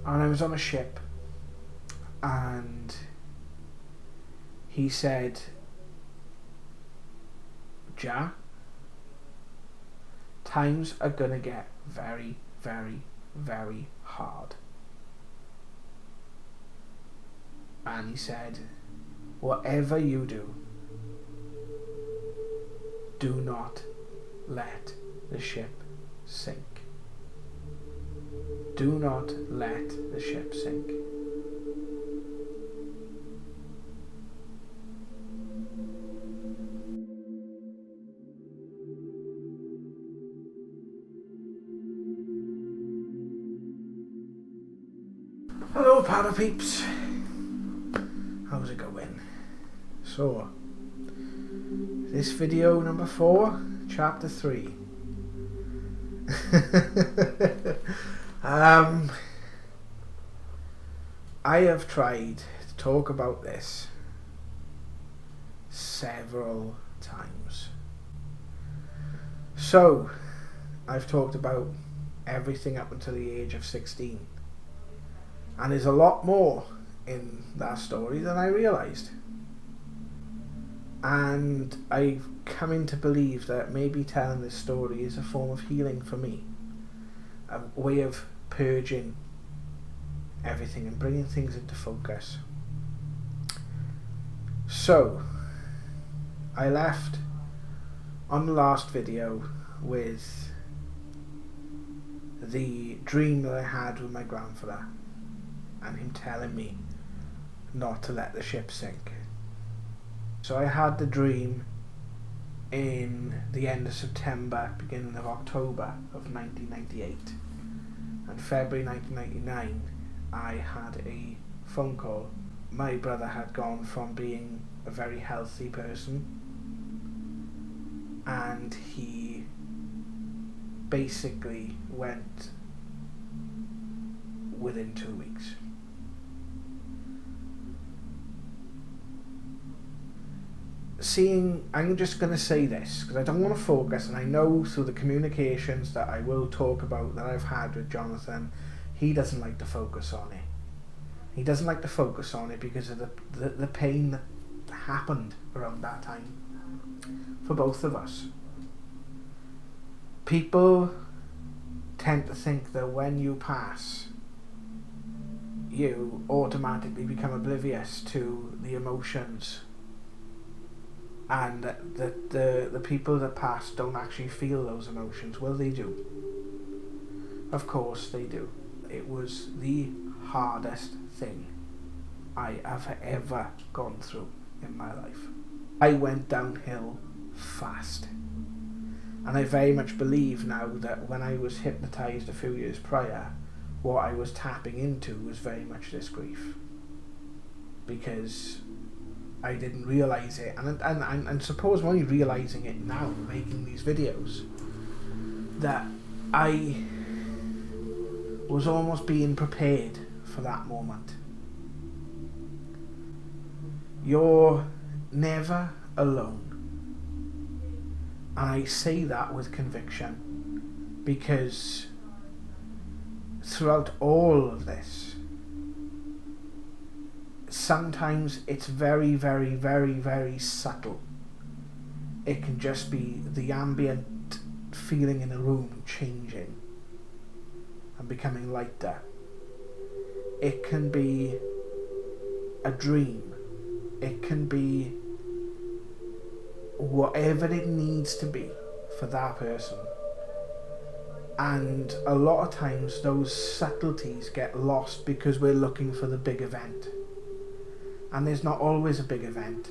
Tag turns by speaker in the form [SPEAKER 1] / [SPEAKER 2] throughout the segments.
[SPEAKER 1] And I was on a ship, and he said, "Ja, times are gonna get very, very, very hard." And he said, "Whatever you do not let the ship sink. Do not let the ship sink." Hello, para peeps. How's it going? So, this video number 4, chapter 3. I have tried to talk about this several times. So, I've talked about everything up until the age of 16. And there's a lot more in that story than I realised. And I've come to believe that maybe telling this story is a form of healing for me. A way of purging everything and bringing things into focus. So, I left on the last video with the dream that I had with my grandfather, and him telling me not to let the ship sink. So I had the dream in the end of September, beginning of October of 1998. And February 1999, I had a phone call. My brother had gone from being a very healthy person, and he basically went within 2 weeks. I'm just going to say this because I don't want to focus, and I know through the communications that I will talk about that I've had with Jonathan, he doesn't like to focus on it. He doesn't like to focus on it because of the pain that happened around that time for both of us. People tend to think that when you pass, you automatically become oblivious to the emotions, and that the people that pass don't actually feel those emotions. Well, they do. Of course they do. It was the hardest thing I have ever gone through in my life. I went downhill fast. And I very much believe now that when I was hypnotised a few years prior, what I was tapping into was very much this grief. Because I didn't realise it, and suppose I'm only realising it now, making these videos, that I was almost being prepared for that moment. You're never alone. And I say that with conviction, because throughout all of this, sometimes it's very, very, very, very subtle. It can just be the ambient feeling in a room changing and becoming lighter. It can be a dream. It can be whatever it needs to be for that person. And a lot of times those subtleties get lost because we're looking for the big event. And there's not always a big event.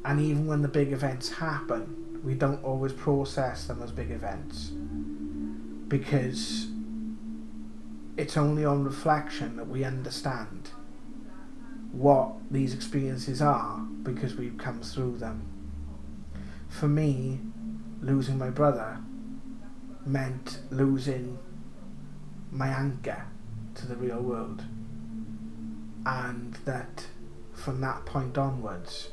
[SPEAKER 1] And even when the big events happen, we don't always process them as big events, because it's only on reflection that we understand what these experiences are, because we've come through them. For me, losing my brother meant losing my anchor to the real world. And that from that point onwards,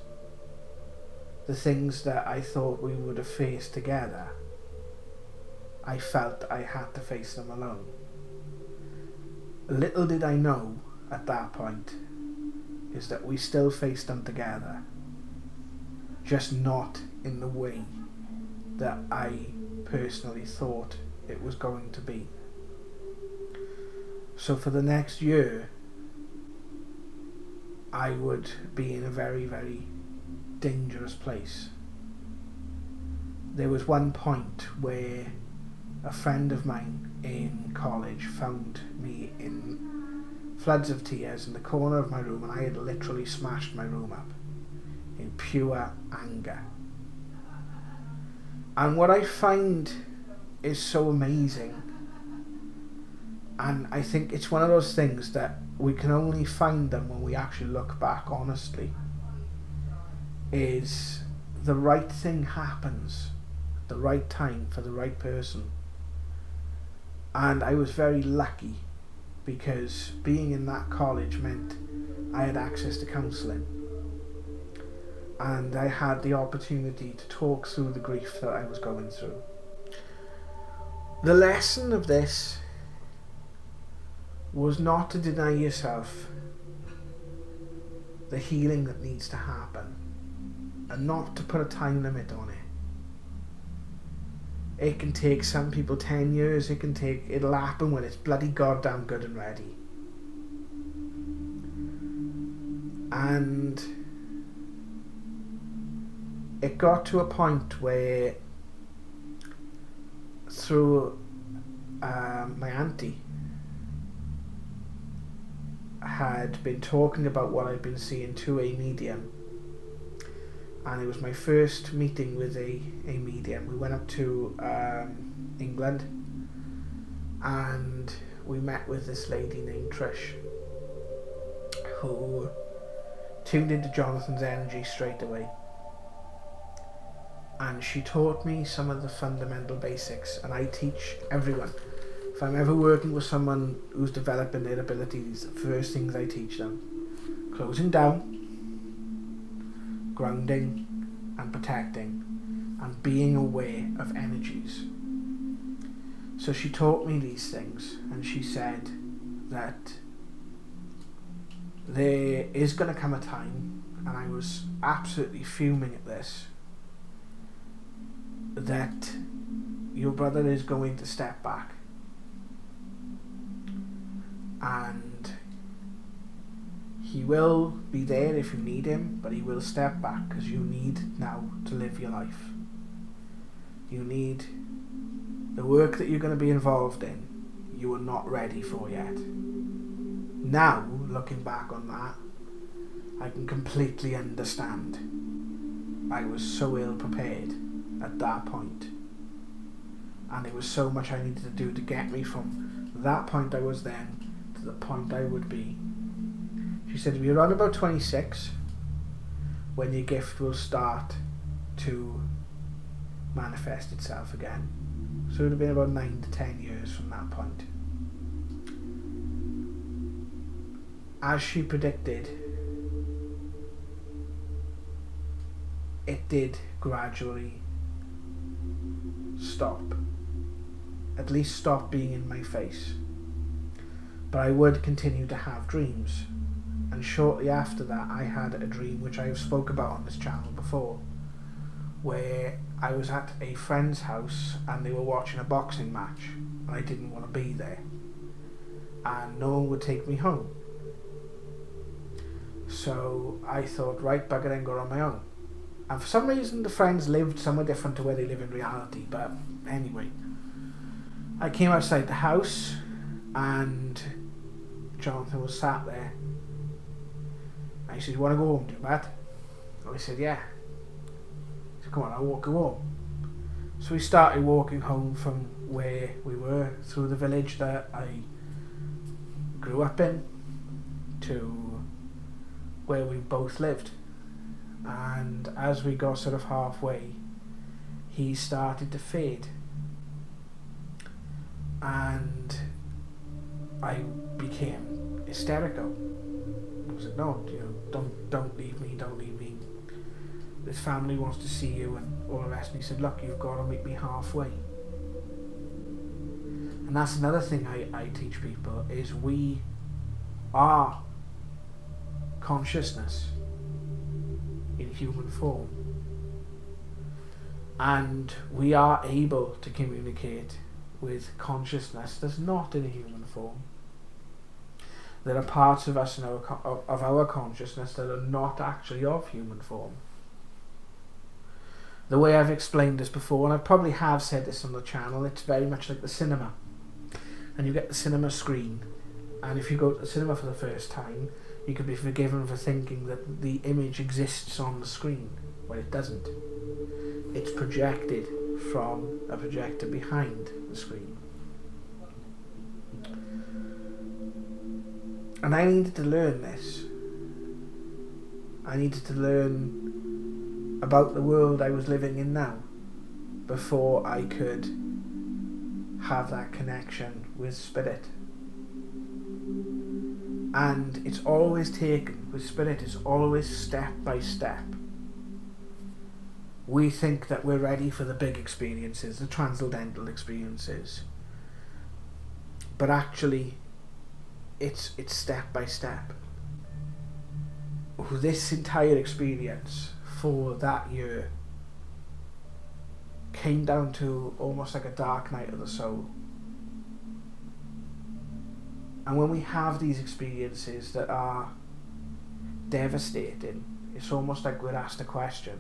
[SPEAKER 1] the things that I thought we would have faced together, I felt I had to face them alone. little did I know at that point is that we still faced them together, just not in the way that I personally thought it was going to be. So for the next year, I would be in a very, very dangerous place. There was one point where a friend of mine in college found me in floods of tears in the corner of my room, and I had literally smashed my room up in pure anger. And what I find is so amazing, and I think it's one of those things that we can only find them when we actually look back honestly, is the right thing happens at the right time for the right person. And I was very lucky, because being in that college meant I had access to counselling, and I had the opportunity to talk through the grief that I was going through. The lesson of this was not to deny yourself the healing that needs to happen, and not to put a time limit on it. It can take some people 10 years, it'll happen when it's bloody goddamn good and ready. And it got to a point where, through my auntie, had been talking about what I'd been seeing to a medium, and it was my first meeting with a medium. We went up to England, and we met with this lady named Trish, who tuned into Jonathan's energy straight away, and she taught me some of the fundamental basics. And I teach everyone, if I'm ever working with someone who's developing their abilities, the first things I teach them: closing down, grounding and protecting, and being aware of energies. So she taught me these things, and she said that there is going to come a time, and I was absolutely fuming at this, that your brother is going to step back, and he will be there if you need him, but he will step back, because you need now to live your life. You need the work that you're going to be involved in, you are not ready for yet. Now, looking back on that, I can completely understand. I was so ill prepared at that point, and there was so much I needed to do to get me from that point I was then to the point I would be. She said, if you're around about 26, when your gift will start to manifest itself again. So it would have been about 9 to 10 years from that point. As she predicted, it did gradually stop. At least stop being in my face. But I would continue to have dreams. And shortly after that, I had a dream which I have spoke about on this channel before, where I was at a friend's house and they were watching a boxing match, and I didn't want to be there, and no one would take me home. So I thought, right, bugger, then go on my own. And for some reason the friends lived somewhere different to where they live in reality, but anyway, I came outside the house and Jonathan was sat there. And he said, you want to go home, do you, Matt? And I said, yeah. He said, come on, I'll walk you home. So we started walking home from where we were, through the village that I grew up in, to where we both lived. And as we got sort of halfway, he started to fade. And I became hysterical. I was like, no, don't leave me, don't leave me. This family wants to see you and all the rest. And he said, look, you've got to meet me halfway. And And that's another thing I teach people, is we are consciousness in human form. And we are able to communicate with consciousness that's not in a human form. There are parts of us in our consciousness that are not actually of human form. The way I've explained this before, and I probably have said this on the channel, it's very much like the cinema. And you get the cinema screen, and if you go to the cinema for the first time, you could be forgiven for thinking that the image exists on the screen. Well, it doesn't. It's projected from a projector behind the screen. And I needed to learn this. I needed to learn about the world I was living in now before I could have that connection with spirit. And it's always taken, with spirit, it's always step by step. We think that we're ready for the big experiences, the transcendental experiences. But actually, it's step by step. This entire experience for that year came down to almost like a dark night of the soul. And when we have these experiences that are devastating, it's almost like we're asked a question: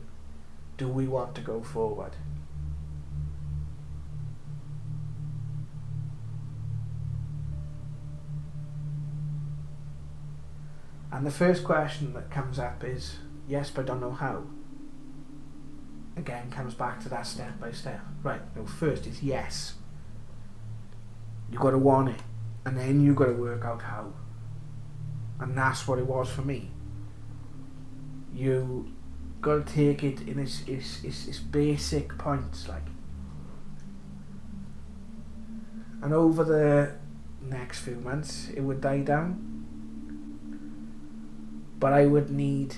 [SPEAKER 1] do we want to go forward? And the first question that comes up is, yes, but I don't know how. Again, comes back to that step by step. Right, no, first it's yes. You got to want it, and then you got to work out how. And that's what it was for me. You got to take it in its basic points, like. And over the next few months, it would die down. But I would need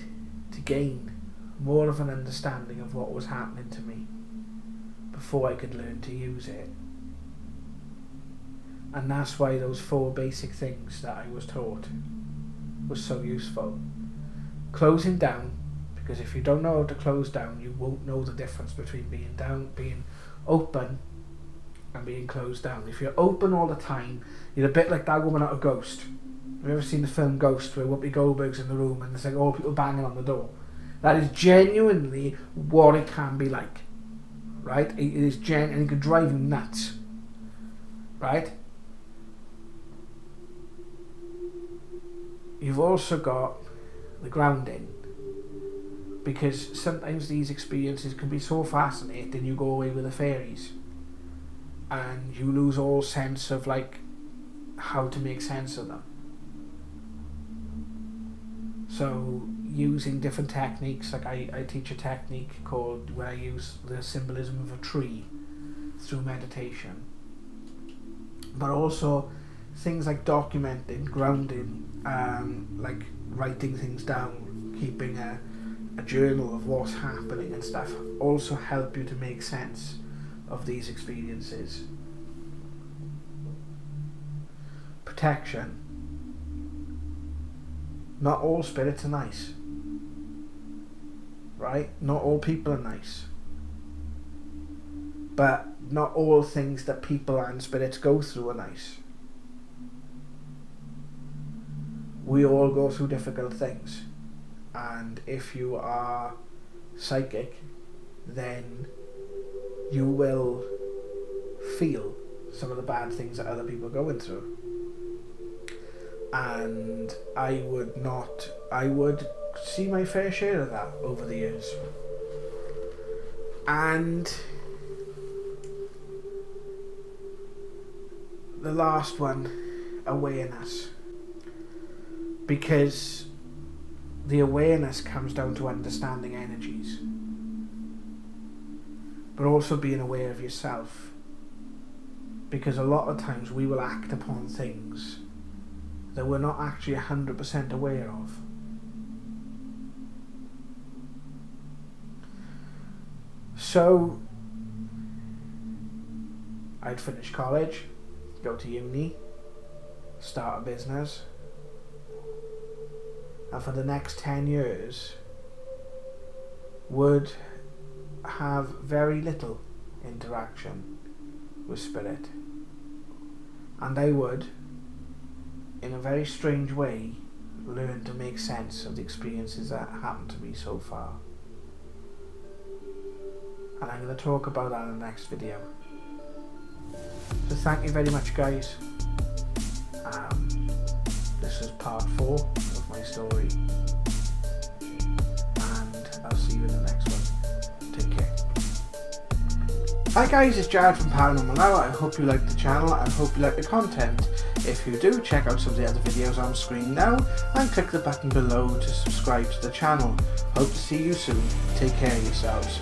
[SPEAKER 1] to gain more of an understanding of what was happening to me before I could learn to use it. And that's why those 4 basic things that I was taught was so useful. Closing down, because if you don't know how to close down, you won't know the difference between being open and being closed down. If you're open all the time, you're a bit like that woman out of Ghost. Have you ever seen the film Ghost, where Whoopi Goldberg's in the room and there's like all people banging on the door? That is genuinely what it can be like, right? It is and it can drive you nuts, right? You've also got the grounding, because sometimes these experiences can be so fascinating, you go away with the fairies and you lose all sense of like how to make sense of them. So using different techniques, like I teach a technique called, where I use the symbolism of a tree through meditation, but also things like documenting, grounding, like writing things down, keeping a journal of what's happening and stuff, also help you to make sense of these experiences. Protection. Not all spirits are nice, right? Not all people are nice. But not all things that people and spirits go through are nice. We all go through difficult things. And if you are psychic, then you will feel some of the bad things that other people are going through. And I would see my fair share of that over the years. And the last one, awareness. Because the awareness comes down to understanding energies, but also being aware of yourself. Because a lot of times we will act upon things that we're not actually 100% aware of. So I'd finished college, go to uni, start a business, and for the next 10 years would have very little interaction with spirit, and they would, in a very strange way, learn to make sense of the experiences that happened to me so far. And I'm going to talk about that in the next video. So thank you very much, guys. This is part 4 of my story, and I'll see you in the next one. Take care. Hi guys, it's Jared from Paranormal Now. I hope you like the channel and hope you like the content. If you do, check out some of the other videos on screen now and click the button below to subscribe to the channel. Hope to see you soon. Take care of yourselves.